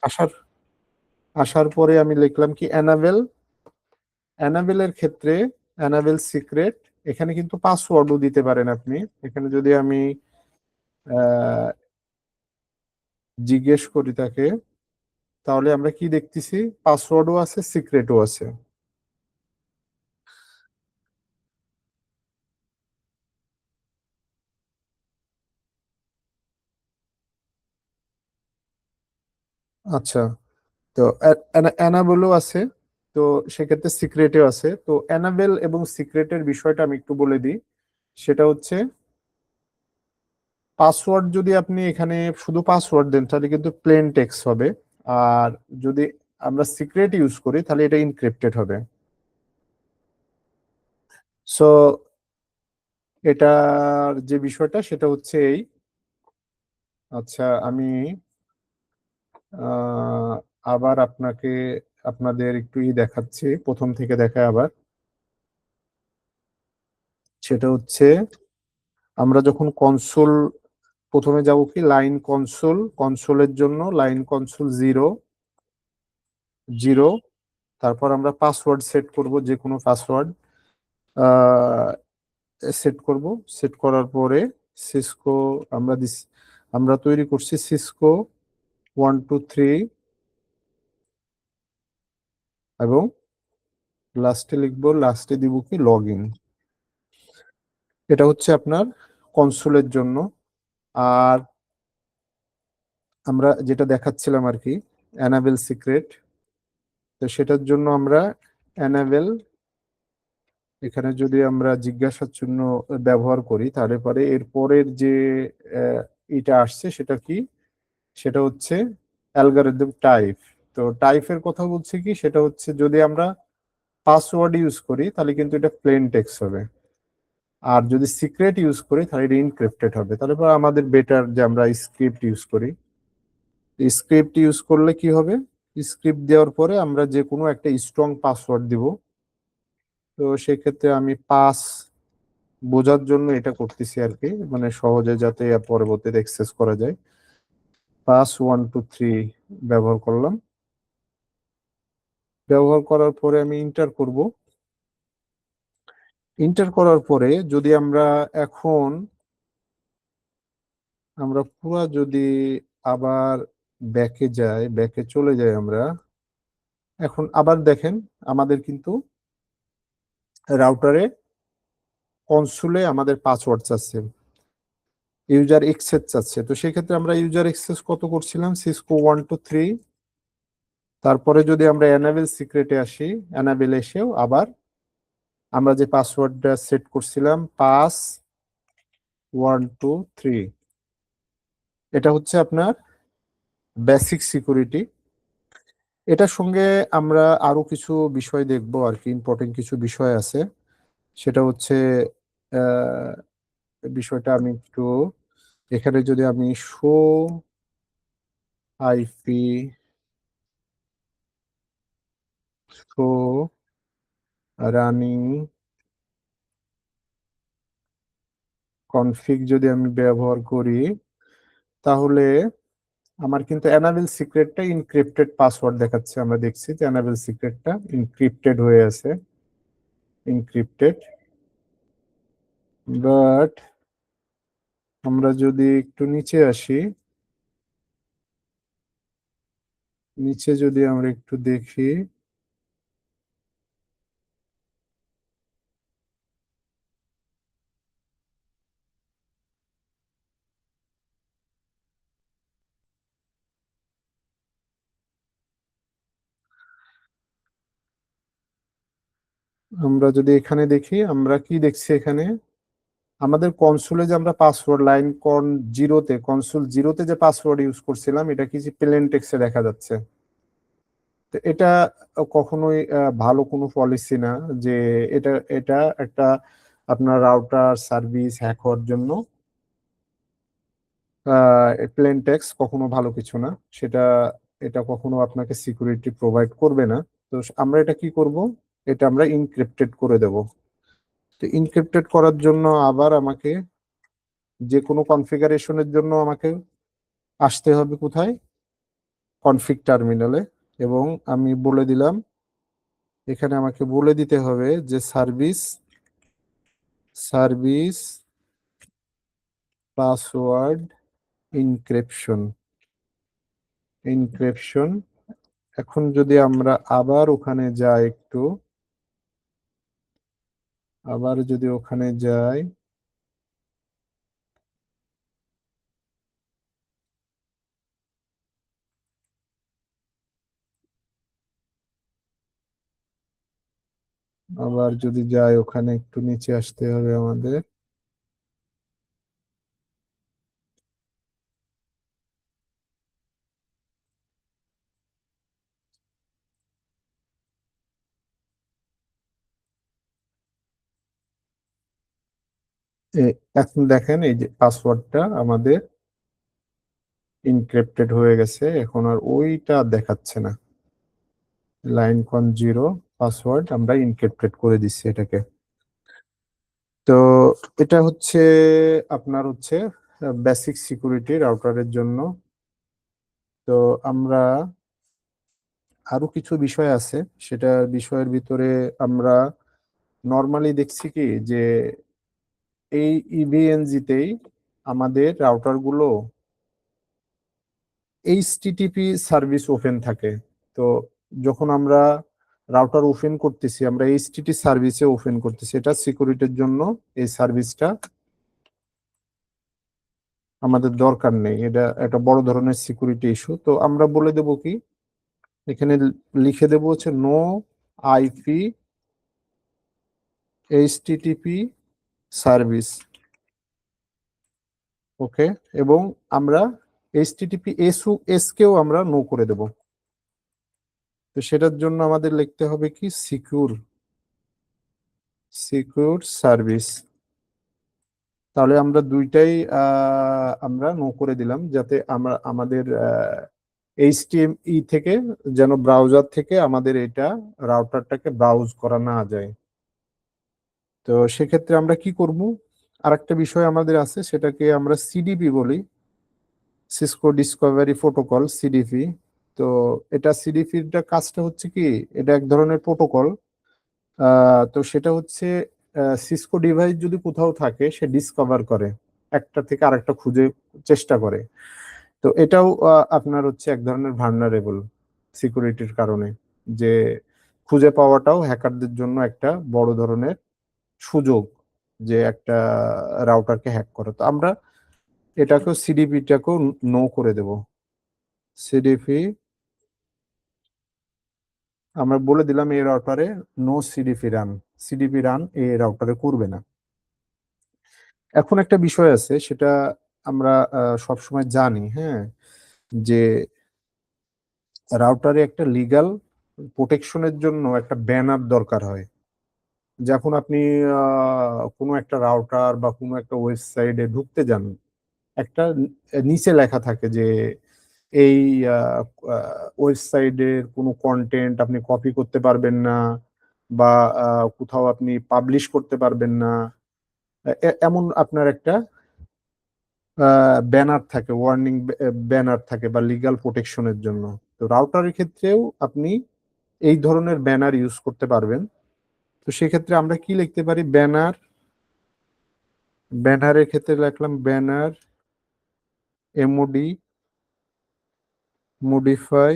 আসার আসার পরে আমি লিখলাম কি অ্যানাবেল। অ্যানাবেলের ক্ষেত্রে অ্যানাবেল সিক্রেট, এখানে কিন্তু পাসওয়ার্ডও দিতে পারেন আপনি। এখানে যদি আমি আহ, জিজ্ঞেস করি তাকে, তাহলে আমরা কি দেখতেছি, পাসওয়ার্ডও আছে সিক্রেটও আছে। আচ্ছা, তো অ্যানাবেলও আছে, তো সেক্ষেত্রে সিক্রেটও আছে। তো অ্যানাবেল এবং সিক্রেটের বিষয়টা আমি একটু বলে দিই। সেটা হচ্ছে পাসওয়ার্ড যদি আপনি এখানে শুধু পাসওয়ার্ড দেন তাহলে কিন্তু প্লেন টেক্সট হবে। আর যদি আমরা সিক্রেট ইউজ করি তাহলে এটা ইনক্রিপ্টেড হবে। সো এটার যে বিষয়টা সেটা হচ্ছে এই। আচ্ছা, আমি আহ, আবার আপনাদের একটু দেখাচ্ছি, প্রথম থেকে দেখায় আবার। সেটা হচ্ছে আমরা যখন কনসোল, প্রথমে যাব কি লাইন কনসোল, কনসোলের জন্য লাইন কনসোল 0 0, তারপর আমরা পাসওয়ার্ড সেট করব, যে কোনো পাসওয়ার্ড সেট করব। সেট করার পরে সিসকো আমরা তৈরি করছি সিসকো 1 2 3, এবং লাস্টে লিখবো, লাস্টে দিব কি লগ ইন। এটা হচ্ছে আপনার কনসোলের জন্য। আর আমরা যেটা দেখাচ্ছিলাম আর কি, অ্যানাবেল সিক্রেট, তো সেটার জন্য আমরা অ্যানাবেল, এখানে যদি আমরা জিজ্ঞাসার জন্য ব্যবহার করি তাহলে পরে এর পরের যে আহ, এটা আসছে সেটা কি, সেটা হচ্ছে অ্যালগরিদম টাইপ। তো টাইপের কথা বলছি কি, সেটা হচ্ছে যদি আমরা পাসওয়ার্ড ইউজ করি তাহলে কিন্তু এটা প্লেন টেক্সট হবে, আর যদি সিক্রেট ইউজ করি তাহলে এটা ইনক্রিপ্টেড হবে। তাহলে পরে আমাদের বেটার যে আমরা স্ক্রিপ্ট ইউজ করি। স্ক্রিপ্ট ইউজ করলে কি হবে, স্ক্রিপ্ট দেওয়ার পরে আমরা যে কোনো একটা স্ট্রং পাসওয়ার্ড দিব। তো সেক্ষেত্রে আমি পাস বোঝার জন্য এটা করতেছি আর কি, মানে সহজে যাতে পরবর্তীতে অ্যাক্সেস করা যায়। পাস 1 2 3 ব্যবহার করলাম। ব্যবহার করার পরে আমি ইন্টার করব। ইন্টার করার পরে যদি আমরা এখন আমরা পুরা যদি আবার ব্যাকে যাই, ব্যাকে চলে যাই আমরা, এখন আবার দেখেন আমাদের কিন্তু রাউটারে কনসোলে আমাদের পাসওয়ার্ড চাচ্ছে, ইউজার এক্সেস চাচ্ছে। তো সেক্ষেত্রে আমরা ইউজার এক্সেস কত করছিলাম, সিসকো 1 2 3। তারপরে যদি আমরা অ্যানাবেল সিক্রেটে আসি, অ্যানাবেল এসেও আবার আমরা যে পাসওয়ার্ডটা সেট করছিলাম, পাস 1 2 3, এটা হচ্ছে আপনার বেসিক সিকিউরিটি। এটার সঙ্গে আমরা আরো কিছু বিষয় দেখব আর কি, ইম্পর্টেন্ট কিছু বিষয় আছে। সেটা হচ্ছে আহ, বিষয়টা আমি একটু, এখানে যদি আমি show IP, show running config যদি আমি ব্যবহার করি, তাহলে আমার কিন্তু অ্যানাবেল সিক্রেটটা ইনক্রিপ্টেড পাসওয়ার্ড দেখাচ্ছে। আমরা দেখছি যে অ্যানাবেল সিক্রেটটা ইনক্রিপ্টেড হয়ে আছে, ইনক্রিপ্টেড। বাট আমরা যদি একটু নিচে আসি, নিচে যদি আমরা একটু দেখি, আমরা যদি এখানে দেখি, আমরা কি দেখছি এখানে, আমাদের কনসোলে যে আমরা পাসওয়ার্ড লাইন জিরোতে, কনসোল জিরোতে যে পাসওয়ার্ড ইউজ করছিলাম, এটা কি প্লেন টেক্সটে দেখা যাচ্ছে। তো এটা কখনোই ভালো কোনো পলিসি না, যে এটা এটা একটা আপনার রাউটার সার্ভিস হ্যাক হওয়ার জন্য প্লেন টেক্সট কখনো ভালো কিছু না। সেটা, এটা কখনো আপনাকে সিকিউরিটি প্রোভাইড করবে না। তো আমরা এটা কি করব, এটা আমরা ইনক্রিপ্টেড করে দেব। তো ইনক্রিপ্টেড করার জন্য আবার আমাকে যে কোনো কনফিগারেশনের জন্য আমাকে আসতে হবে কোথায়, কনফিগ টার্মিনালে, এবং আমি বলে দিলাম এখানে আমাকে বলে দিতে হবে যে service service password inscription inscription. এখন যদি আমরা আবার ওখানে যাই, আবার যদি ওখানে যাই, আবার যদি যাই ওখানে একটু নিচে আসতে হবে আমাদের। এখন দেখেন এই যে পাসওয়ার্ডটা আমাদের ইনক্রিপ্টেড হয়ে গেছে, এখন আর ওইটা দেখাচ্ছে না। লাইন কন জিরো পাসওয়ার্ড আমরা ইনক্রিপ্টেড করে দিচ্ছি এটাকে। তো এটা হচ্ছে আপনার হচ্ছে বেসিক সিকিউরিটি রাউটারের জন্য। তো আমরা আরো কিছু বিষয় আছে, সেটা বিষয়ের ভিতরে আমরা নর্মালি দেখছি কি যে এই ইভিএনজি-তেই আমাদের রাউটারগুলো এইচটিটিপি সার্ভিস ওপেন থাকে। তো যখন আমরা রাউটার ওপেন করতেছি, আমরা এইচটিটি সার্ভিসে ওপেন করতেছি, এটা সিকিউরিটির জন্য এই সার্ভিসটা আমাদের দরকার নেই, এটা একটা বড় ধরনের সিকিউরিটি ইস্যু। তো আমরা বলে দেব কি, এখানে লিখে দেব হচ্ছে নো আইপি এইচটিটিপি সার্ভিস। ওকে, এবং আমরা এইচটিটিপি এস কেও আমরা নো করে দেব। তো সেটার জন্য আমাদের লিখতে হবে কি সিকিউর সার্ভিস। তাহলে আমরা দুইটাই আমরা নো করে দিলাম, যাতে আমরা আমাদের এইচটিএমই থেকে যেন ব্রাউজার থেকে আমাদের এটা রাউটারটাকে ব্রাউজ করা না যায়। তো সেক্ষেত্রে আমরা কি করব, আরেকটা বিষয় আমাদের আছে, সেটাকে আমরা সিডিপি বলি, সিসকো ডিসকভারি প্রোটোকল, সিডিপি। তো এটা সিডিপিটা কাজটা হচ্ছে কি, এটা এক ধরনের প্রোটোকল। তো সেটা হচ্ছে সিসকো ডিভাইস যদি কোথাও থাকে, সে ডিসকভার করে, একটা থেকে আরেকটা খুঁজে চেষ্টা করে। তো এটাও আপনার হচ্ছে এক ধরনের ভালনারেবল সিকিউরিটির কারণে, যে খুঁজে পাওয়াটাও হ্যাকারদের জন্য একটা বড় ধরনের সুযোগ, যে একটা রাউটারকে হ্যাক করে। তো আমরা এটাকেও সিডিপিটাকেও নো করে দেব। সিডিপি আমরা বলে দিলাম এই রাউটারে নো সিডিপি রান এই রাউটারে করবে না। এখন একটা বিষয় আছে, সেটা আমরা সবসময় জানি, হ্যাঁ, যে রাউটারে একটা লিগ্যাল প্রোটেকশনের জন্য একটা ব্যানার দরকার হয়। যখন আপনি কোনো একটা রাউটার বা কোনো একটা ওয়েবসাইটে ঢুকতে যান, একটা নিচে লেখা থাকে যে এই ওয়েবসাইটের কোনো কন্টেন্ট আপনি কপি করতে পারবেন না, বা কোথাও আপনি পাবলিশ করতে পারবেন না, এমন আপনার একটা ব্যানার থাকে, ওয়ার্নিং ব্যানার থাকে, বা লিগ্যাল প্রোটেকশনের জন্য। তো রাউটারের ক্ষেত্রেও আপনি এই ধরনের ব্যানার ইউজ করতে পারবেন। তো সেক্ষেত্রে আমরা কি লিখতে পারি, ব্যানারের ক্ষেত্রে লিখলাম ব্যানার মডিফাই।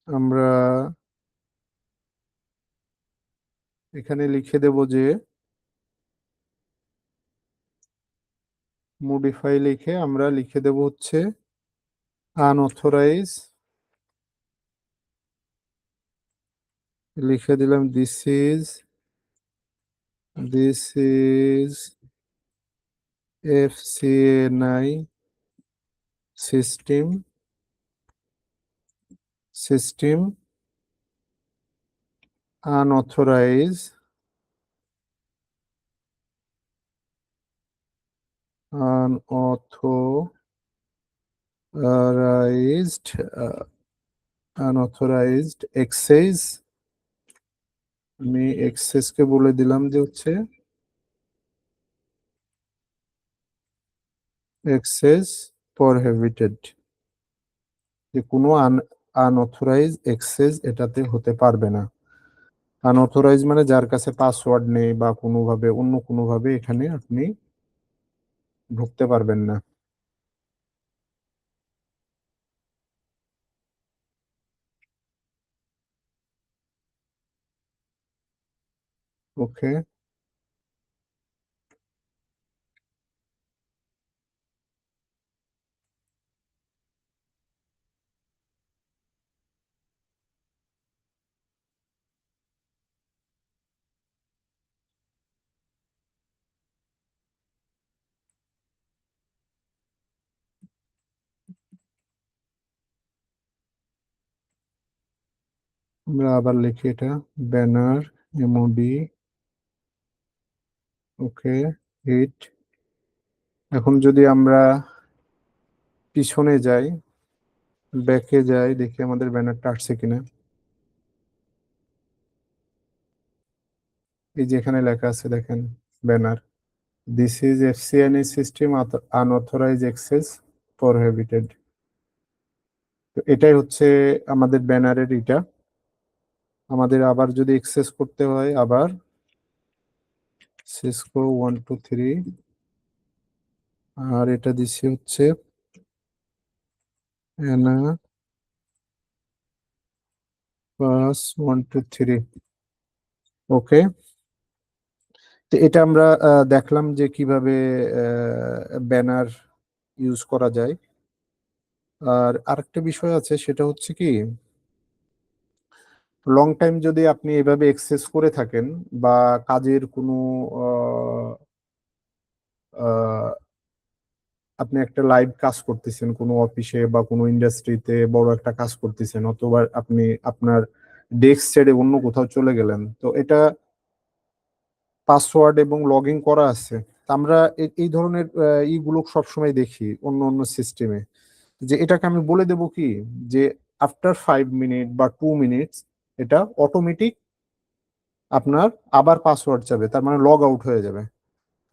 আমরা এখানে লিখে দেব যে মডিফাই, লিখে আমরা লিখে দেব হচ্ছে আনঅথরাইজ, লিখে দিলাম this is FCNI system unauthorised unauthorized unauthorized access। আমি access কে বলে দিলাম যে হচ্ছে অ্যাক্সেস প্রহিবিটেড, যে কোনো আনঅথরাইজ অ্যাক্সেস এটাতে হতে পারবে না। আনঅথরাইজ মানে যার কাছে পাসওয়ার্ড নেই বা কোনোভাবে অন্য কোনোভাবে এখানে আপনি ঢুকতে পারবেন না। ওকে, আমরা আবার লিখি এটা ব্যানার এমওডি। ওকে, হিট। এখন যদি আমরা পিছনে যাই, ব্যাকে যাই, দেখি আমাদের ব্যানারটা আসছে কিনা। এই যে এখানে লেখা আছে দেখেন, banner, this is FCNA system unauthorise access prohibited. তো এটাই হচ্ছে আমাদের ব্যানারের এটা। আমাদের আবার যদি অ্যাক্সেস করতে হয়, আবার সিসকো 123, আর এটা দিচ্ছি হচ্ছে অ্যানা পাস 123। ওকে, তো এটা আমরা দেখলাম যে কিভাবে ব্যানার ইউজ করা যায়। আর আরেকটা বিষয় আছে, সেটা হচ্ছে কি, লং টাইম যদি আপনি এভাবে এক্সেস করে থাকেন বা কাজের কোনো আহ, আহ, আপনি একটা লাইভ কাজ করতেছেন কোনো অফিসে বা কোনো ইন্ডাস্ট্রিতে, বড় একটা কাজ করতেছেন, অথবা আপনি আপনার ডেস্ক ছেড়ে অন্য কোথাও চলে গেলেন, তো এটা পাসওয়ার্ড এবং লগ ইন করা আছে। তা আমরা এই ধরনের ইগুলো সবসময় দেখি অন্য অন্য সিস্টেমে, যে এটাকে আমি বলে দেব কি, যে আফটার 5 মিনিট বা 2 মিনিটস এটা অটোমেটিক আপনার আবার পাসওয়ার্ড চাবে, তার মানে লগ আউট হয়ে যাবে।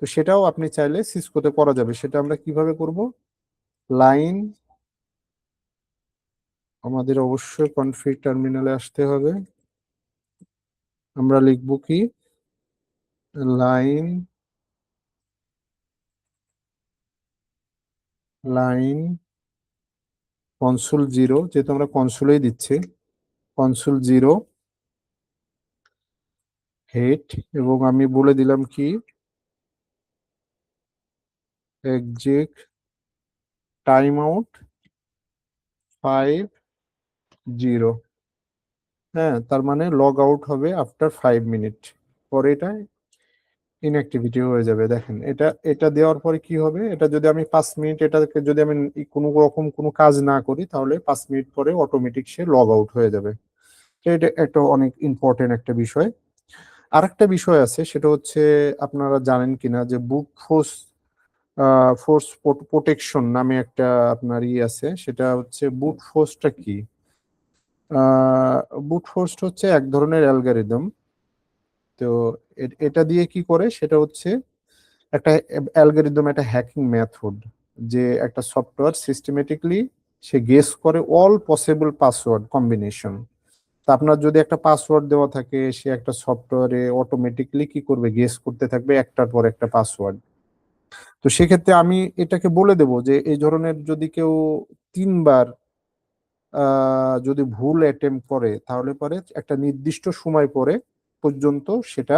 তো সেটাও আপনি চাইলে সিসকোতে করা যাবে। সেটা আমরা কিভাবে করব, লাইন, আমাদের অবশ্যই কনফিগ টার্মিনালে আসতে হবে। আমরা লিখব কি, লাইন, লাইন কনসোল জিরো, যেহেতু আমরা কনসোলেই দিচ্ছি, কনসোল জিরো হেড, এবং আমি বলে দিলাম কি, এক্সিট টাইম আউট 50। হ্যাঁ, তার মানে লগ আউট হবে আফটার 5 মিনিট, পরে এটা ইনঅ্যাক্টিভিটি হয়ে যাবে। দেখেন, এটা এটা দেওয়ার পরে কি হবে, এটা যদি আমি 5 মিনিট, এটাকে যদি আমি কোনো রকম কোনো কাজ না করি, তাহলে 5 মিনিট পরে অটোমেটিক সে লগ আউট হয়ে যাবে। তো এটা একটা অনেক ইম্পর্টেন্ট একটা বিষয়। আরেকটা বিষয় আছে, সেটা হচ্ছে, আপনারা জানেন কিনা যে বুট ফোর্স, ফোর্স প্রোটেকশন নামে একটা আপনার আছে, সেটা হচ্ছে বুট ফোর্সটা কি। বুট ফোর্স হচ্ছে এক ধরনের অ্যালগরিদম। তো এটা দিয়ে কি করে, সেটা হচ্ছে একটা অ্যালগরিদম, একটা হ্যাকিং মেথড, যে একটা সফটওয়্যার সিস্টেমেটিকলি সে গেস করে অল পসিবল পাসওয়ার্ড কম্বিনেশন। তা আপনার যদি একটা পাসওয়ার্ড দেওয়া থাকে, সে একটা সফটওয়্যারে অটোমেটিকলি কি করবে, গেস করতে থাকবে একটার পর একটা পাসওয়ার্ড। তো সেক্ষেত্রে আমি এটাকে বলে দেব যে এই ধরনের যদি কেউ 3বার যদি ভুল অ্যাটেম্প করে, তাহলে পরে একটা নির্দিষ্ট সময় পরে পর্যন্ত সেটা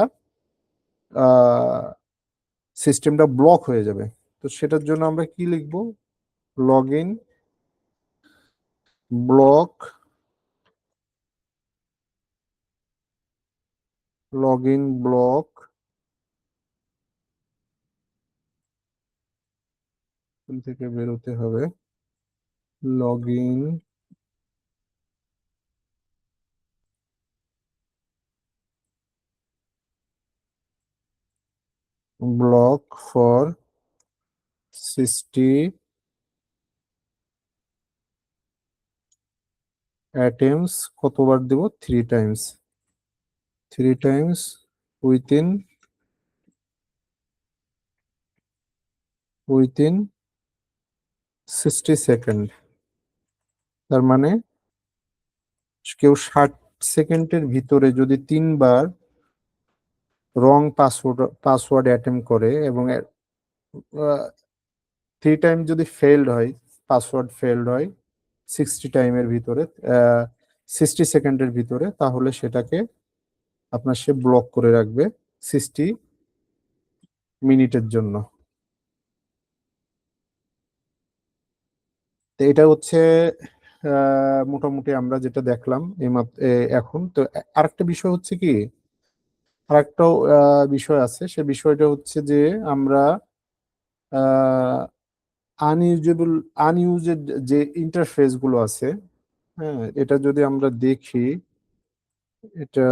সিস্টেমটা ব্লক হয়ে যাবে। তো সেটার জন্য আমরা কি লিখব, log in block, log in block থেকে বেরোতে হবে, log in block for 60 attempts, কতবার দেব, 3 টাইমস, 3 টাইমস উইথিন 60 সেকেন্ড, তার মানে কেউ 60 সেকেন্ডের ভিতরে যদি 3 বার রং পাসওয়ার্ড অ্যাটেম্প করে এবং 3 টাইম যদি ফেলড হয়, পাসওয়ার্ড ফেলড হয় 60 টাইমের ভিতরে, 60 সেকেন্ডের ভিতরে, তাহলে সেটাকে আপনার সে ব্লক করে রাখবে 60 মিনিটের জন্য। তো এটা হচ্ছে মোটামুটি আমরা যেটা দেখলাম এখন তো আরেকটা বিষয় হচ্ছে কি, আরেকটাও বিষয় আছে, সে বিষয়টা হচ্ছে যে আমরা আনইউজেবল আনইউজেড যে ইন্টারফেস গুলো আছে, হ্যাঁ, এটা যদি আমরা দেখি, এটা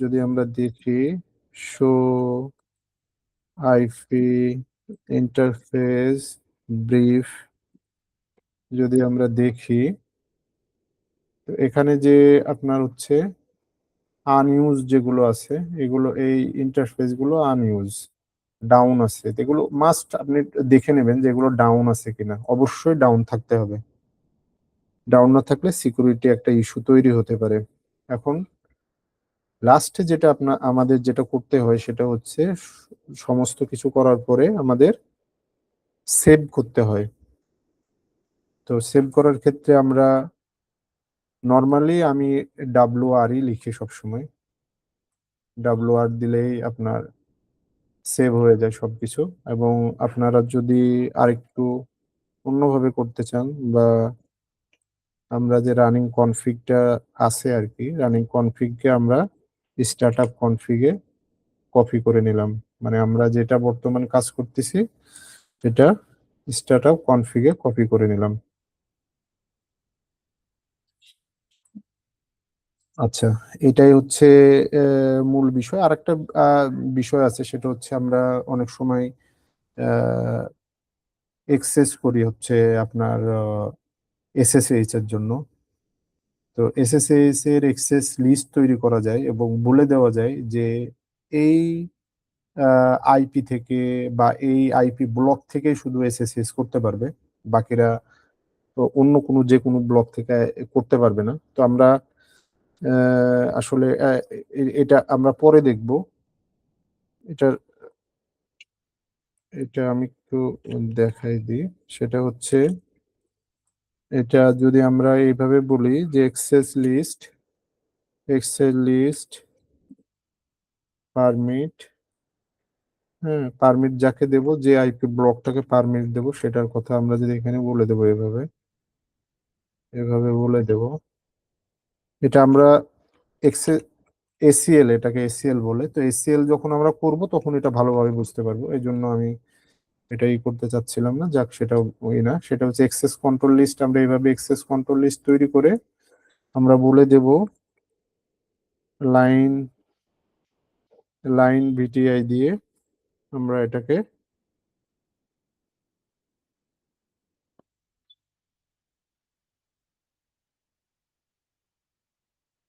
যদি আমরা দেখি শো আইপি ইন্টারফেস ব্রিফ, যদি আমরা দেখি, তো এখানে যে আপনার হচ্ছে আনইউজ যেগুলো আছে, এগুলো এই ইন্টারফেস গুলো আনইউজ, ডাউন আছে, এগুলো মাস্ট আপনি দেখে নেবেন যে এগুলো ডাউন আছে কিনা, অবশ্যই ডাউন থাকতে হবে। ডাউন না থাকলে সিকিউরিটি একটা ইস্যু তৈরি হতে পারে। এখন লাস্টে যেটা আমাদের যেটা করতে হয় সেটা হচ্ছে সমস্ত কিছু করার পরে আমাদের সেভ করতে হয়। তো সেভ করার ক্ষেত্রে আমরা নর্মালি আমি WR লিখি সবসময়, WR দিলেই আপনার সেভ হয়ে যায় সবকিছু। এবং আপনারা যদি আরেকটু অন্যভাবে করতে চান, বা আমরা যে রানিং কনফিগটা আছে আর কি, রানিং কনফিগকে আমরা স্টার্ট আপ কনফিগে কপি করে নিলাম, মানে আমরা যেটা বর্তমান কাজ করতেছি এটা স্টার্ট আপ কনফিগে কপি করে নিলাম। আচ্ছা, এটাই হচ্ছে মূল বিষয়। আরেকটা বিষয় আছে, সেটা হচ্ছে আমরা অনেক সময় এক্সেস করি হচ্ছে আপনার SSH এর জন্য। তো SSH এর এক্সেস লিস্ট তৈরি করা যায় এবং বলে দেওয়া যায় যে এই আইপি থেকে বা এই আইপি ব্লক থেকে শুধু SSH করতে পারবে, বাকিরা তো অন্য কোনো যে কোনো ব্লক থেকে করতে পারবে না। তো আমরা আসলে এটা আমরা পরে দেখব। এটা এটা আমি একটু দেখাই দিই। সেটা হচ্ছে, এটা যদি আমরা এইভাবে বলি যে এক্সেস লিস্ট পারমিট, হ্যাঁ, পারমিট যাকে দেব, যে আইপি ব্লকটাকে পারমিট দেব সেটার কথা আমরা যদি এখানে বলে দেবো, এভাবে এভাবে বলে দেব। এটা আমরা এটাকে এসিএল বলে। তো এসিএল যখন আমরা করব তখন এটা ভালোভাবে বুঝতে পারবো, এই জন্য আমি এটাই করতে চাচ্ছিলাম না। যাক, সেটা ওই না, সেটা হচ্ছে এক্সেস কন্ট্রোল লিস্ট। আমরা এইভাবে এক্সেস কন্ট্রোল লিস্ট তৈরি করে আমরা বলে দেব লাইন লাইন ভিটিআই দিয়ে আমরা এটাকে,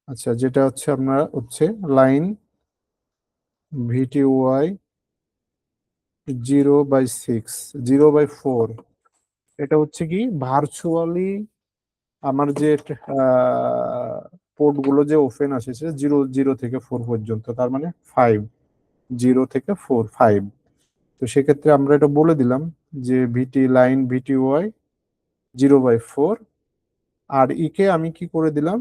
আচ্ছা, যেটা হচ্ছে আপনার হচ্ছে লাইন VTY 0/6, 0/4, এটা হচ্ছে কি ভার্চুয়ালি আমার যে পোর্ট গুলো যে ওপেন আছে সেটা 0 থেকে 4 পর্যন্ত, তার মানে 5, 0 থেকে 4, 5। তো সেক্ষেত্রে আমরা এটা বলে দিলাম যে লাইন VTY 0/4। আর কে আমি কি করে দিলাম,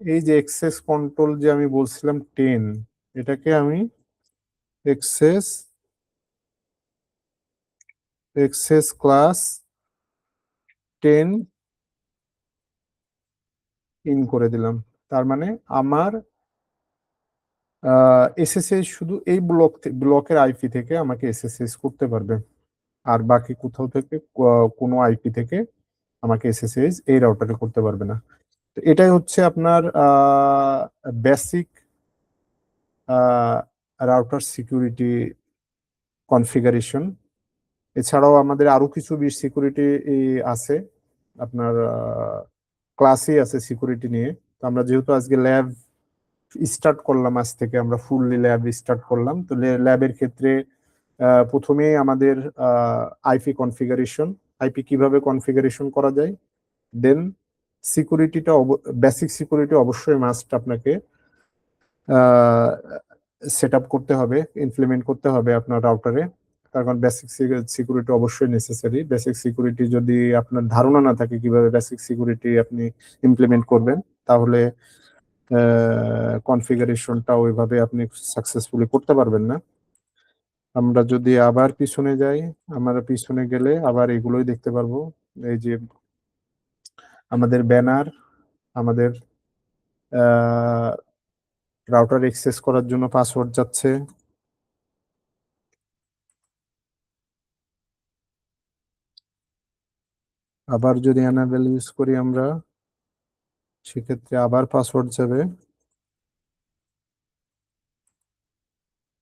এই যে এক্সেস কন্ট্রোল যে আমি বলছিলাম 10, এটাকে আমি এক্সেস এক্সেস ক্লাস 10 ইন করে দিলাম। তার মানে আমার এসএসএস শুধু এই ব্লকের আইপি থেকে আমাকে এসএসএস করতে পারবে, আর বাকি কোথাও থেকে কোনো আইপি থেকে আমাকে এসএসএস এই রাউটারে করতে পারবে না। তো এটাই হচ্ছে আপনার বেসিক রাউটার সিকিউরিটি কনফিগারেশন। এছাড়াও আমাদের আরো কিছু সিকিউরিটি আছে, আপনার ক্লাসই আছে সিকিউরিটি নিয়ে। তো আমরা যেহেতু আজকে ল্যাব স্টার্ট করলাম, আজ থেকে আমরা ফুললি ল্যাব স্টার্ট করলাম, তো ল্যাবের ক্ষেত্রে প্রথমেই আমাদের আইপি কনফিগারেশন, আইপি কিভাবে কনফিগারেশন করা যায়, দেন সিকিউরিটিটা, বেসিক সিকিউরিটি অবশ্যই মাস্ট আপনাকে সেট আপ করতে হবে, ইমপ্লিমেন্ট করতে হবে আপনার রাউটারে। কারণ বেসিক সিকিউরিটি অবশ্যই নেসেসারি। বেসিক সিকিউরিটি যদি আপনার ধারণা না থাকে কিভাবে বেসিক সিকিউরিটি আপনি ইমপ্লিমেন্ট করবেন, তাহলে কনফিগারেশনটা ওইভাবে আপনি সাকসেসফুলি করতে পারবেন না। আমরা যদি আবার পিছনে যাই, আমরা পিছনে গেলে আবার এগুলোই দেখতে পারবো। এই যে আমাদের ব্যানার, আমাদের রাউটার অ্যাক্সেস করার জন্য পাসওয়ার্ড যাচ্ছে। আবার যদি অ্যানাবেল ইউজ করি আমরা, সেক্ষেত্রে আবার পাসওয়ার্ড যাবে।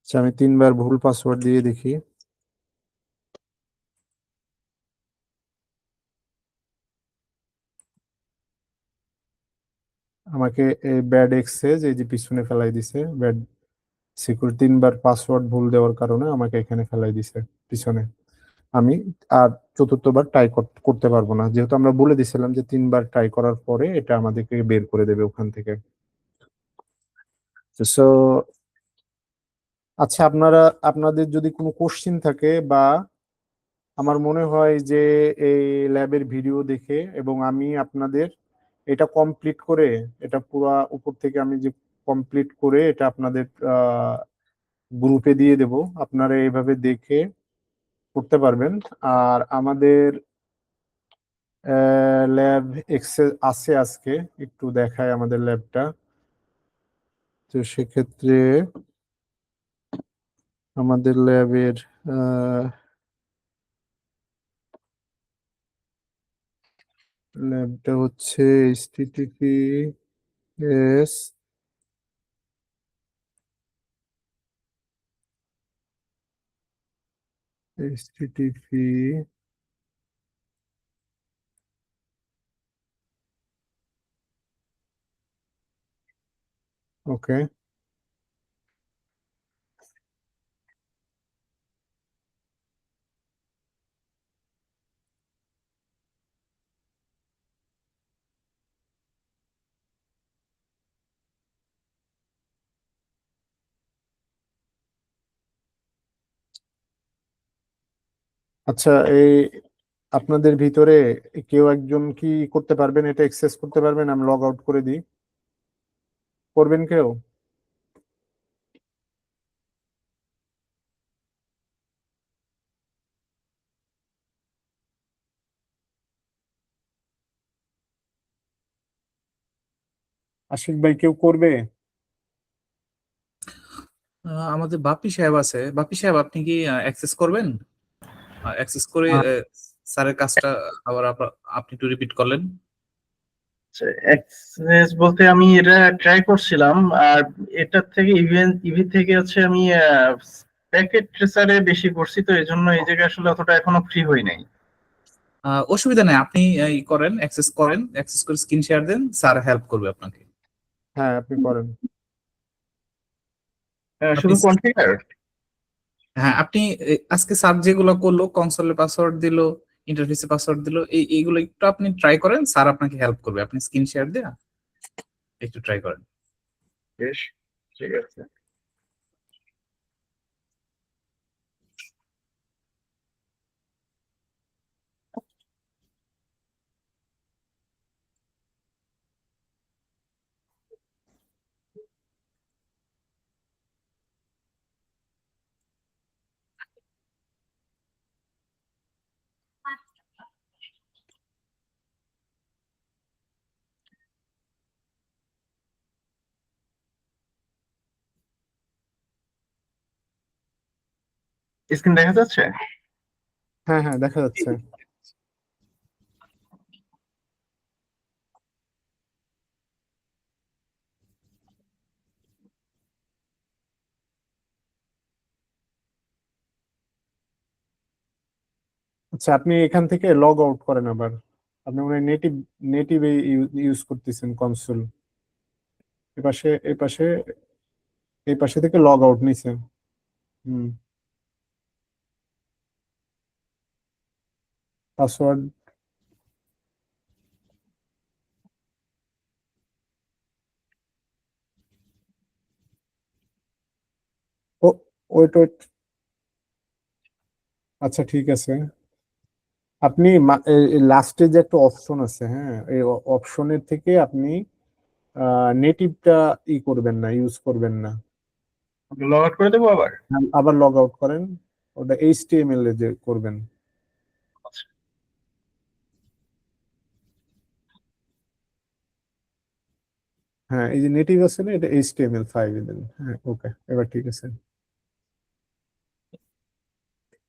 আচ্ছা, আমি 3বার ভুল পাসওয়ার্ড দিয়ে দেখি। আমাকে এই ব্যাড এক্সেস এই যে পিছনে ফেলাই দিছে, ব্যাড সিকিউর 3বার পাসওয়ার্ড ভুল দেওয়ার কারণে আমাকে এখানে ফেলাই দিছে পিছনে। আমি আর চতুর্থবার ট্রাই করতে পারবো না, যেহেতু আমরা বলে দিছিলাম যে 3বার ট্রাই করার পরে এটা আমাদেরকে বের করে দেবে ওখান থেকে। সো আচ্ছা, আপনাদের যদি কোনো কোশ্চিন থাকে, বা আমার মনে হয় যে এই ল্যাবের ভিডিও দেখে এবং আমি আপনাদের এটা কমপ্লিট করে, এটা পুরা উপর থেকে আমি যে কমপ্লিট করে এটা আপনাদের গ্রুপে দিয়ে দেব, আপনারা এইভাবে দেখে করতে পারবেন। আর আমাদের ল্যাব এক্সেস আছে আজকে, একটু দেখায় আমাদের ল্যাবটা। তো সেক্ষেত্রে আমাদের ল্যাবের ল্যাবটা হচ্ছে HTTPS HTTP ওকে। আচ্ছা, এই আপনাদের ভিতরে কেউ একজন কি করতে পারবেন, এটা অ্যাক্সেস করতে পারবেন? আমি লগ আউট করে দিই, করবেন কেউ? আশিক ভাই, কেউ করবে? আমাদের বাপ্পি সাহেব আছে। বাপ্পি সাহেব, আপনি কি অ্যাক্সেস করবেন? অ্যাক্সেস করে স্যারের কাজটা আবার আপনি একটু রিপিট করলেন। এক্সেস বলতে আমি এটা ট্রাই করছিলাম, আর এটার থেকে ইভি থেকে হচ্ছে আমি প্যাকেট ট্রেসারে বেশি করছি, তো এই জন্য এই জায়গায় আসলে অতটা এখনো ফ্রি হই নাই। অসুবিধা নেই, আপনি ই করেন, অ্যাক্সেস করেন, অ্যাক্সেস করে স্ক্রিন শেয়ার দেন, স্যার হেল্প করবে আপনাকে। হ্যাঁ, আপনি করেন। আপনি শুধু কনফিগার। হ্যাঁ, আপনি আজকে স্যার যেগুলো করলো, কনসোলে পাসওয়ার্ড দিল, ইন্টারফেসে পাসওয়ার্ড দিল, এইগুলো একটু আপনি ট্রাই করেন, স্যার আপনাকে হেল্প করবে। আপনি স্ক্রিন শেয়ার দিয়ে একটু ট্রাই করেন। বেশ, ঠিক আছে। স্ক্রিন দেখা যাচ্ছে? হ্যাঁ হ্যাঁ, দেখা যাচ্ছে। আচ্ছা, আপনি এখান থেকে লগ আউট করেন আবার। আপনি মনে হয় নেটিভ নেটিভ ইউজ করতেছেন কনসোল। এপাশে এপাশে এই পাশে থেকে লগ আউট নিছেন। হুম। পাসওয়ার্ড ও ওয়েট ওয়েট, আচ্ছা ঠিক আছে। আপনি লাস্টে যে একটা অপশন আছে, হ্যাঁ, এই অপশনের থেকে আপনি নেটিভটা করবেন না, ইউজ করবেন না। লগ আউট করে দেবো আবার? আবার লগ আউট করেন, ওটা এইচটিএমএল এ যে করবেন। আচ্ছা। হ্যাঁ, এই যে নেটিভ আছে না, এটা HTML5 দেন। হ্যাঁ, ওকে, এবার ঠিক আছে।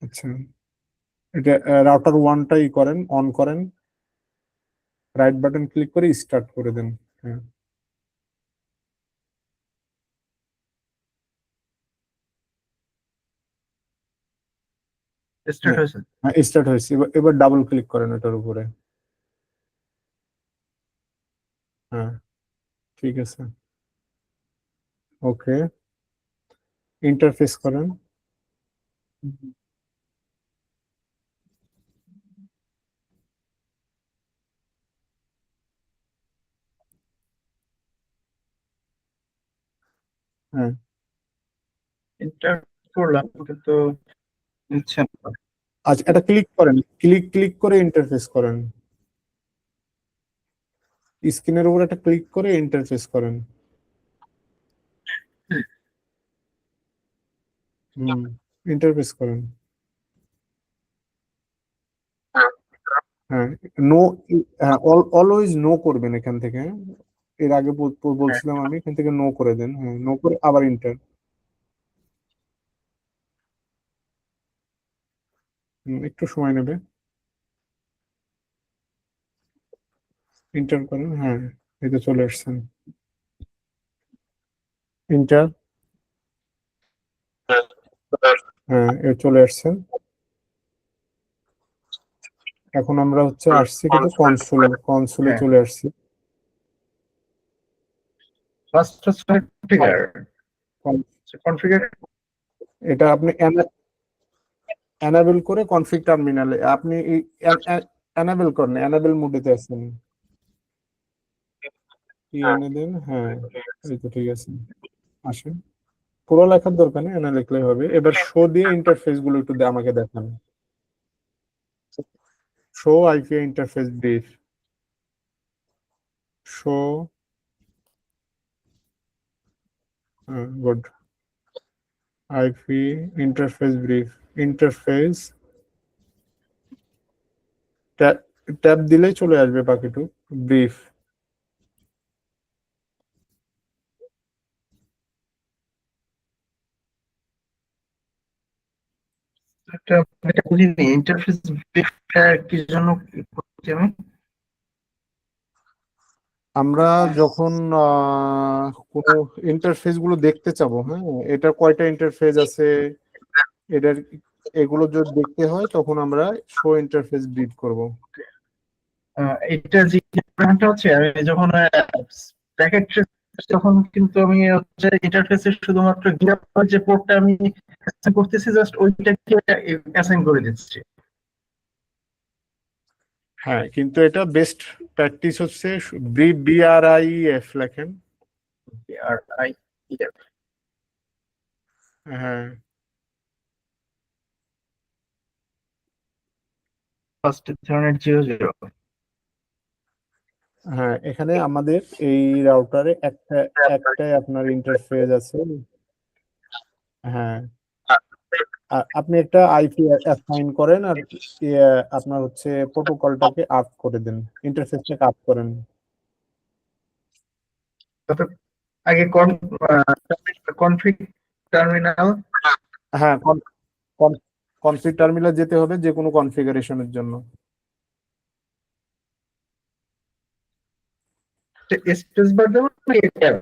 আচ্ছা, এটা রাউটার ওয়ানটাই করেন, অন করেন, রাইট বাটন ক্লিক করে স্টার্ট করে দেন। হ্যাঁ, স্টার্ট হয়েছে। হ্যাঁ স্টার্ট হয়েছে। এবার ডাবল ক্লিক করেন ওটার উপরে। হ্যাঁ, ঠিক আছে, ওকে, ইন্টারফেস করেন। হ্যাঁ, এন্টার করলাম কিন্তু নিচ্ছে না। আচ্ছা, এটা ক্লিক করেন, ক্লিক করে ইন্টারফেস করেন। স্ক্রিনের উপর একটা ক্লিক করে ইন্টারফেস করেন। হুম, ইন্টারফেস করেন। হ্যাঁ, নো, হ্যাঁ, অলওয়েজ নো করবেন এখান থেকে, হ্যাঁ? এর আগে হ্যাঁ, বলছিলাম আমি, এখান থেকে নো করে দেন। হ্যাঁ, নো করে আবার ইন্টার। একটু সময় নেবে, ইন্টার করেন। হ্যাঁ, এই তো চলে আসছেন, ইন্টার। হ্যাঁ, এ চলে আসছেন। এখন আমরা হচ্ছে আসছি কিন্তু কনসোলে হ্যাঁ, চলে আসছি। ফার্স্ট হচ্ছে কনফিগার। কন- কনফিগার এটা আপনি এনাবেল করে কনফিগ টার্মিনালে আপনি এনাবেল করেন, এনাবেল মোডেতে আছেন, কি এনে দেন। হ্যাঁ, এই তো ঠিক আছে, আসেন। পুরো লেখার দরকার নেই, এনা লিখলেই হবে। এবার শো দিয়ে ইন্টারফেস গুলো একটু আমাকে দেখান। Show IP interface brief, show, good, IP interface brief, interface tab দিলেই চলে আসবে বাকিটুক, ব্রিফ। একটা এটা বুঝিনি, ইন্টারফেস কি জন্য করছি আমি? আমরা যখন কোনো ইন্টারফেস গুলো দেখতে চাবো, হ্যাঁ, এটা কয়টা ইন্টারফেস আছে, এটার এগুলো যদি দেখতে হয় তখন আমরা শো ইন্টারফেস ব্রিফ করব। এটা যে ব্যাপারটা হচ্ছে, আমি যখন প্যাকেট তখন কিন্তু আমি হচ্ছে ইন্টারফেসে শুধুমাত্র গিটহাবের যে পোর্টটা আমি assign করতেছি, জাস্ট ওইটাকে অ্যাসাইন করে দিচ্ছি। হ্যাঁ, কিন্তু এটা বেস্ট প্র্যাকটিস হচ্ছে BRIF লেখেন। আর আই হ্যাঁ, ফার্স্ট ধরনের 00। হ্যাঁ, এখানে আমাদের এই রাউটারে একটাই আপনার ইন্টারফেস আছে। হ্যাঁ, আপনি একটা আইপি অ্যাসাইন করেন, আর আপনার হচ্ছে প্রোটোকলটাকে আপ করে দেন, ইন্টারফেসটাকে আপ করেন। তবে আগে কনফিগ টার্মিনাল। হ্যাঁ, কনফিগ টার্মিনাল যেতে হবে যে কোনো কনফিগারেশনের জন্য। স্পেস বার দেবো নাকি tab?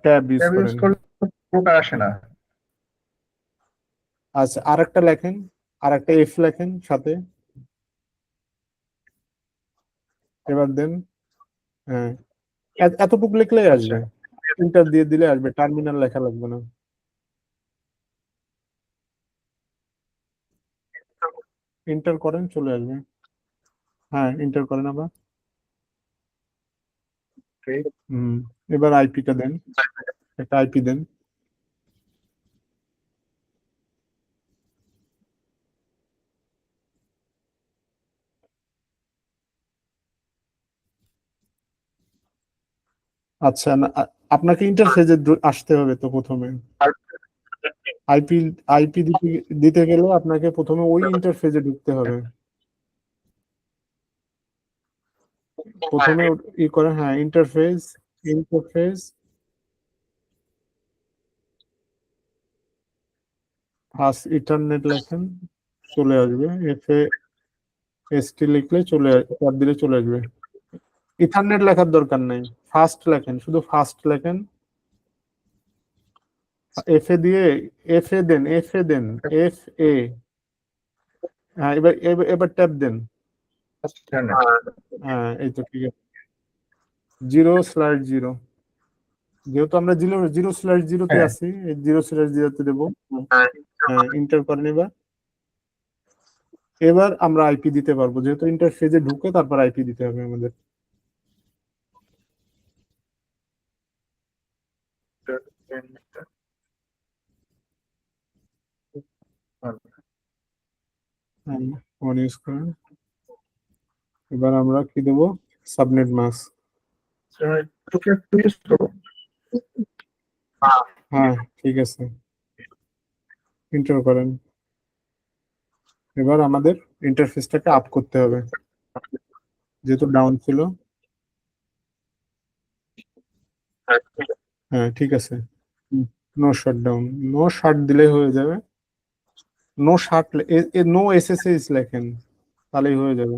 Tab use tab use করেন। করলে পোর্ট আসে না। আচ্ছা, আরেকটা লেখেন, আরেকটা এফ লেখেন সাথে, এবার দেন। হ্যাঁ, এতটুকু লিখলেই আচ্ছা, আসবে, ইন্টার দিয়ে দিলে আসবে, টার্মিনাল লেখা লাগবে না। এন্টার করেন, চলে আসবে। হ্যাঁ, এন্টার করেন আবার। এবার আইপিটা দেন, একটা আইপি দেন। আচ্ছা, আপনাকে ইন্টারফেসে আসতে হবে তো প্রথমে। আইপি আইপি দিতে গেলে আপনাকে প্রথমে ওই ইন্টারফেসে ঢুকতে হবে। প্রথমে ই করে, হ্যাঁ, ইন্টারফেস ইন্টারফেস ফার্স্ট ইন্টারনেট লেখেন, চলে আসবে। এসটি লিখলে ট্যাব দিলে চলে আসবে। ইথারনেট লেখার দরকার নাই, ফার্স্ট লেখেন, শুধু ফার্স্ট লেখেন। এফ এ দিয়ে এফ এ দেন এফ এ। হ্যাঁ, এবার ট্যাব দেন। হ্যাঁ, এই তো ঠিক আছে। 0/0, যেহেতু আমরা 0/0-তে আছি, 0/0-তে দেবো। হ্যাঁ, ইন্টার করেন। এবার আমরা আইপি দিতে পারবো, যেহেতু ইন্টারফেসে ঢুকে তারপর আইপি দিতে হবে আমাদের। ফোন ইউজ করেন। এবার আমরা কি দেবো? Subnet mask. হ্যাঁ, ঠিক আছে, এন্টার করেন। এবার আমাদের ইন্টারফেসটাকে আপ করতে হবে, যেহেতু ডাউন ছিল। হ্যাঁ, ঠিক আছে। নো শাট ডাউন, নো শাট দিলে হয়ে যাবে। নো শাট, নো এসএসএস লেখেন, তাহলেই হয়ে যাবে।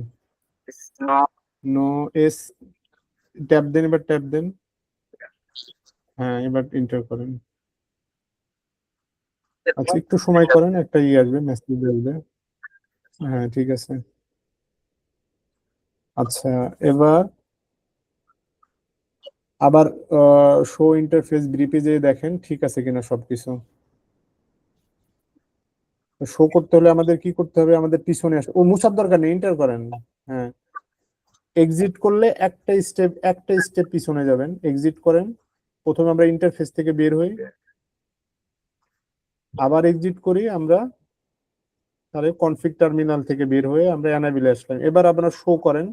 নো এস, ট্যাব দেন, এবার ট্যাব দেন। হ্যাঁ, এবার এন্টার করেন। আচ্ছা, একটু সময় করেন, একটা আসবে, মেসেজ আসবে। হ্যাঁ, ঠিক আছে। আচ্ছা, এবার আবার শো ইন্টারফেস ব্রিফে যে দেখেন ঠিক আছে কিনা সবকিছু। শো করতে হলে আমাদের কি করতে হবে? আমাদের পিছনে আসে, ও মুছার দরকার নেই, এন্টার করেন। হ্যাঁ, এক্সিট করলে একটা স্টেপ পিছনে যাবেন, এক্সিট করেন। প্রথমে আমরা ইন্টারফেস থেকে বের হই, আবার এক্সিট করি আমরা, তাহলে কনফিগ টার্মিনাল থেকে বের হয়ে আমরা এনাবেলে আসলাম। এবার আপনারা শো করেন,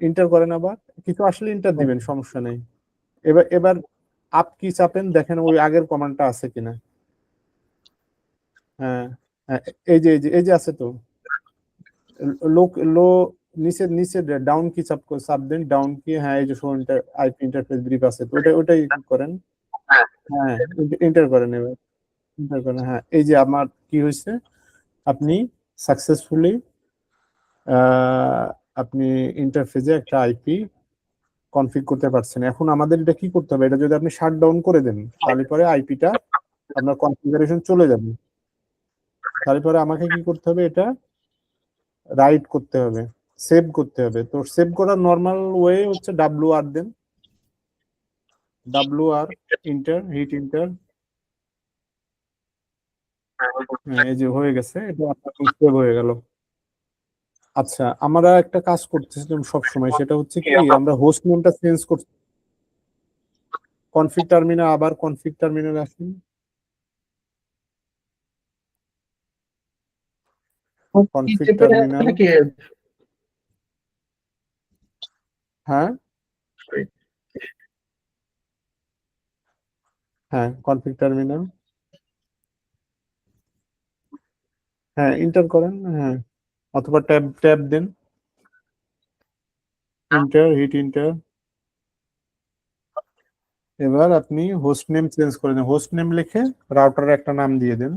এন্টার করেন, আবার কিছু আসলে এন্টার দিবেন, সমস্যা নেই। এবার আপ কি চাপেন, দেখেন ওই আগের কমান্ডটা আছে কিনা। হ্যাঁ, হ্যাঁ, এই যে আছে তো, লোক লো, নিচে নিচে ডাউন কি চাপ দেন, ডাউন কি, হ্যাঁ, এই যে শো আইপি ইন্টারফেস ব্রিফ আছে তো, ওটাই করেন। হ্যাঁ, এন্টার করেন, এবার এন্টার করেন। হ্যাঁ, এই যে আমার কি হয়েছে, আপনি সাকসেসফুলি আপনি ইন্টারফেসে একটা আইপি কনফিগ করতে পারছেন। এখন আমাদের এটা কি করতে হবে? এটা যদি আপনি শাট ডাউন করে দেন, তাহলে পরে আইপিটা আপনার কনফিগারেশন চলে যাবে। তারপরে আমাকে কি করতে হবে? এটা রাইট করতে হবে, সেভ করতে হবে। তো সেভ করার নর্মাল ওয়ে হচ্ছে WR দেন, WR ইন্টার, হিট ইন্টার। এই যে হয়ে গেছে, এটা আপনার সেভ হয়ে গেল। আচ্ছা, আমরা একটা কাজ করতেছিলাম সব সময়, সেটা হচ্ছে কি, আমরা হোস্ট নেমটা চেঞ্জ করছি। কনফিগ টার্মিনাল, আবার কনফিগ টার্মিনাল আসুন। কনফিগ টার্মিনাল, হ্যাঁ হ্যাঁ, কনফিগ টার্মিনাল, হ্যাঁ, ইন্টার করেন। হ্যাঁ, অথবা ট্যাব ট্যাব দেন, ইন্টার, হিট ইন্টার। এবার আপনি হোস্ট নেম চেঞ্জ করে দেন, হোস্ট নেম লিখে রাউটারের একটা নাম দিয়ে দেন।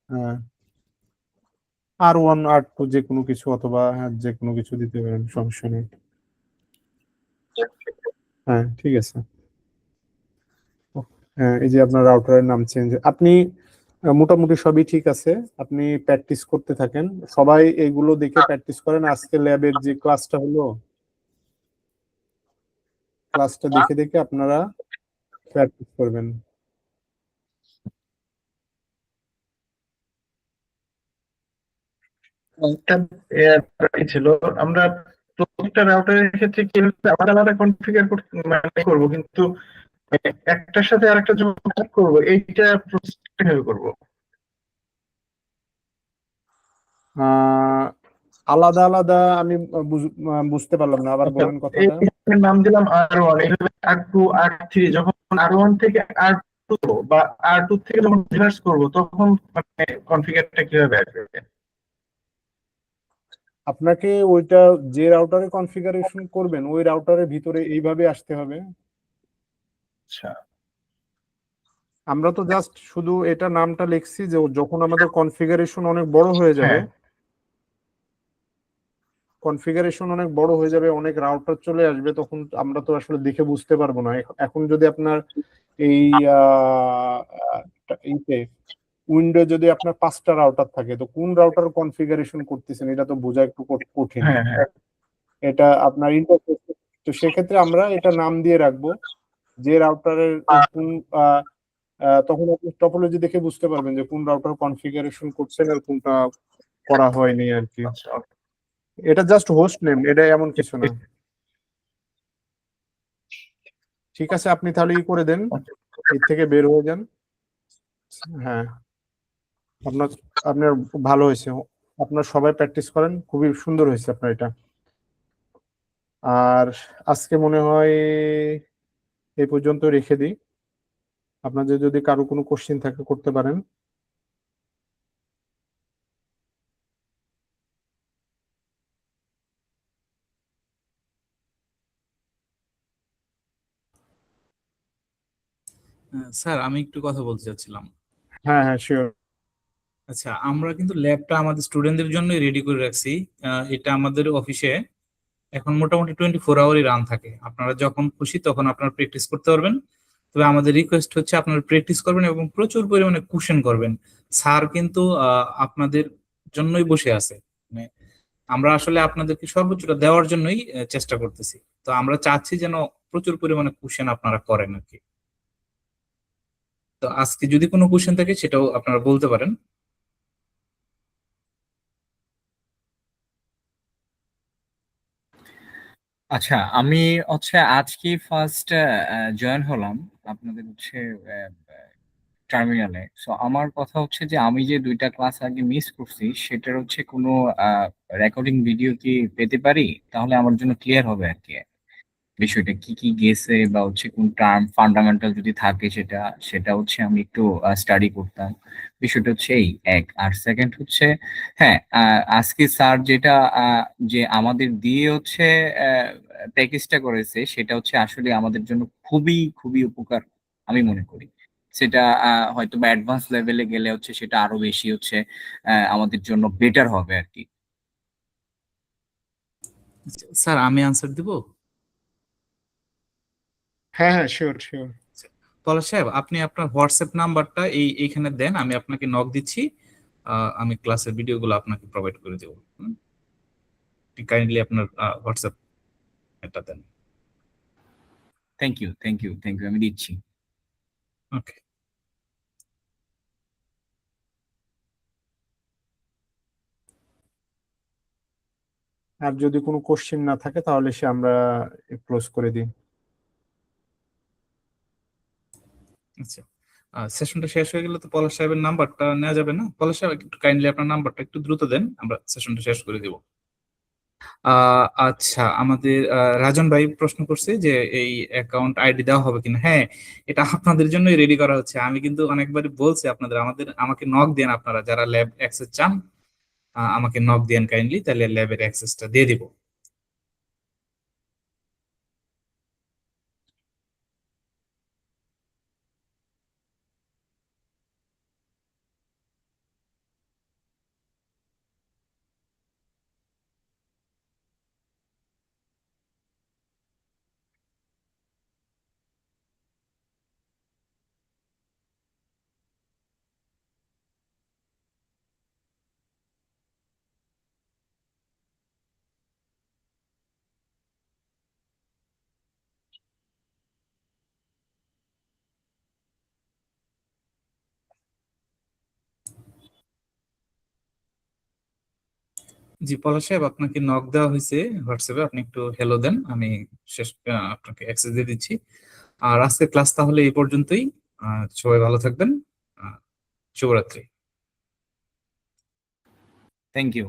হ্যাঁ, R1 R2 যে কোনো কিছু, অথবা হ্যাঁ, যে কোনো কিছু দিতে পারেন, সমস্যা নেই। হ্যাঁ, ঠিক আছে। হ্যাঁ, এই যে আপনার রাউটারের নাম চেঞ্জ, আপনি মোটামুটি সবই ঠিক আছে। আপনি প্র্যাকটিস করতে থাকেন, সবাই এইগুলো দেখে প্র্যাকটিস করেন। আজকে ল্যাবের যে ক্লাসটা হলো, ক্লাসটা দেখে দেখে আপনারা প্র্যাকটিস করবেন। একটা ছিল, আমরা প্রত্যেকটা রাউটারের ক্ষেত্রে কিভাবে আলাদা আলাদা কনফিগার করবো, কিন্তু একটার সাথে আরেকটা যখন কানেক্ট করবো এইটা প্রসেস কিভাবে করবো? আহ, আলাদা আলাদা আমি বুঝতে পারলাম না, আবার আচ্ছা, বলেন এই কথাটা। নাম দিলাম R1, এইভাবে R2 R3, যখন R1 থেকে R2 বা R2 থেকে যখন রিভার্স করবো তখন মানে কনফিগারটা কিভাবে আসবে? আপনাকে ওইটা যে রাউটারে কনফিগারেশন করবেন ওই রাউটারের ভিতরে এইভাবে আসতে হবে। আচ্ছা, আমরা তো জাস্ট শুধু এটা নামটা লিখছি যে যখন আমাদের কনফিগারেশন অনেক বড় হয়ে যাবে, হ্যাঁ, অনেক রাউটার চলে আসবে, তখন আমরা তো আসলে দেখে বুঝতে পারবো না। এখন যদি আপনার এই ইতে উইন্ডো যদি আপনার 5টা রাউটার থাকে, তো কোন রাউটার কনফিগারেশন করতেছেন এটা তো বোঝা একটু কঠিন। হ্যাঁ, হ্যাঁ। এটা আপনার ইন্টারফেস। তো সেক্ষেত্রে আমরা এটা নাম দিয়ে রাখবো যে রাউটারের কোন আহ, তখন আপনি টপোলজি দেখে বুঝতে পারবেন যে কোন রাউটার কনফিগারেশন করছেন আর কোনটা করা হয়নি আর কি। আচ্ছা, এটা জাস্ট হোস্ট নেম, এটা এমন কিছু না। ঠিক আছে, আপনি তাহলে ই করে দেন, এর থেকে বের হয়ে যান। হ্যাঁ, আপনার আপনার ভালো হয়েছে। আপনার সবাই প্র্যাকটিস করেন, খুবই সুন্দর হয়েছে আপনার এটা। আর আজকে মনে হয় এই পর্যন্ত রেখে দিই। আপনাদের যদি কারো কোনো কোশ্চেন থাকে করতে পারেন। স্যার আমি একটু কথা বলতে চাচ্ছিলাম। হ্যাঁ হ্যাঁ, শিওর। আচ্ছা, আমরা কিন্তু ল্যাবটা আমাদের স্টুডেন্টদের জন্যই রেডি করে রাখছি। এটা আমাদের অফিসে এখন মোটামুটি 24 আওয়ারই রান থাকে। আপনারা যখন খুশি তখন আপনারা প্র্যাকটিস করতে পারবেন। তবে আমাদের রিকোয়েস্ট হচ্ছে আপনারা প্র্যাকটিস করবেন এবং প্রচুর পরিমাণে কোশ্চেন করবেন। স্যার কিন্তু আপনাদের জন্যই বসে আছে। মানে আমরা আসলে আপনাদেরকে সর্বোচ্চটা দেওয়ার জন্যই চেষ্টা করতেছি। তো আমরা চাচ্ছি যেন প্রচুর পরিমাণে কোশ্চেন আপনারা করেন আর কি। তো আজকে যদি কোনো কোশ্চেন থাকে সেটাও আপনারা বলতে পারেন। আচ্ছা, আমি হচ্ছে আজকে ফার্স্ট জয়েন হলাম আপনাদের হচ্ছে টার্মিনালে। সো আমার কথা হচ্ছে যে আমি যে 2টা ক্লাস আগে মিস করছি সেটার হচ্ছে কোনো রেকর্ডিং ভিডিও কি পেতে পারি? তাহলে আমার জন্য ক্লিয়ার হবে আর কি বিষয়টা কি কি গেছে, বা হচ্ছে কোন টার্ম ফান্ডামেন্টাল যদি থাকে সেটা সেটা হচ্ছে আমি একটু স্টাডি করতাম। বিষয়টা হচ্ছে এই এক। আর সেকেন্ড হচ্ছে, হ্যাঁ, আজকে স্যার যেটা যে আমাদের দিয়ে হচ্ছে প্যাকেজটা করেছে সেটা হচ্ছে আসলে আমাদের জন্য খুবই খুবই উপকার আমি মনে করি। সেটা হয়তো বা অ্যাডভান্স লেভেলে গেলে হচ্ছে সেটা আরো বেশি হচ্ছে আমাদের জন্য বেটার হবে আর কি। স্যার আমি আনসার দিব। হ্যাঁ হ্যাঁ, শিওর শিওর। পলাশ সাহেব, আপনি আপনার হোয়াটসঅ্যাপ নাম্বারটা এইখানে দেন, আমি আপনাকে নক দিচ্ছি। আমি ক্লাসের ভিডিওগুলো আপনাকে প্রোভাইড করে দেবো। কাইন্ডলি আপনার হোয়াটসঅ্যাপ এটা দেন। Thank you, thank you, thank you, আমি দিচ্ছি। ওকে। আর যদি কোনো কোশ্চেন না থাকে তাহলে সে আমরা ক্লোজ করে দিই। আচ্ছা, সেশনটা শেষ হয়ে গেলে তো পলাশ সাহেবের নাম্বারটা নেওয়া যাবে না? পলাশ সাহেব একটু কাইন্ডলি আপনার নাম্বারটা একটু দ্রুত দেন, আমরা সেশনটা শেষ করে দিব। আচ্ছা, আমাদের রাজন ভাই প্রশ্ন করছে যে এই অ্যাকাউন্ট আইডি দেওয়া হবে কিনা। হ্যাঁ, এটা আপনাদের জন্যই রেডি করা হচ্ছে। আমি কিন্তু অনেকবারই বলছি আপনাদের, আমাকে নক দেন আপনারা যারা ল্যাব অ্যাক্সেস চান। আমাকে নক দেন কাইন্ডলি, তাহলে ল্যাবের অ্যাক্সেসটা দিয়ে দিব। জি পলাশ সাহেব, আপনাকে নক দেওয়া হয়েছে হোয়াটসঅ্যাপে, আপনি একটু হ্যালো দেন, আমি শেষ আপনাকে অ্যাক্সেস দিয়ে দিচ্ছি। আর আজকের ক্লাস তাহলে এই পর্যন্তই। সবাই ভালো থাকবেন। শুভরাত্রি। Thank you.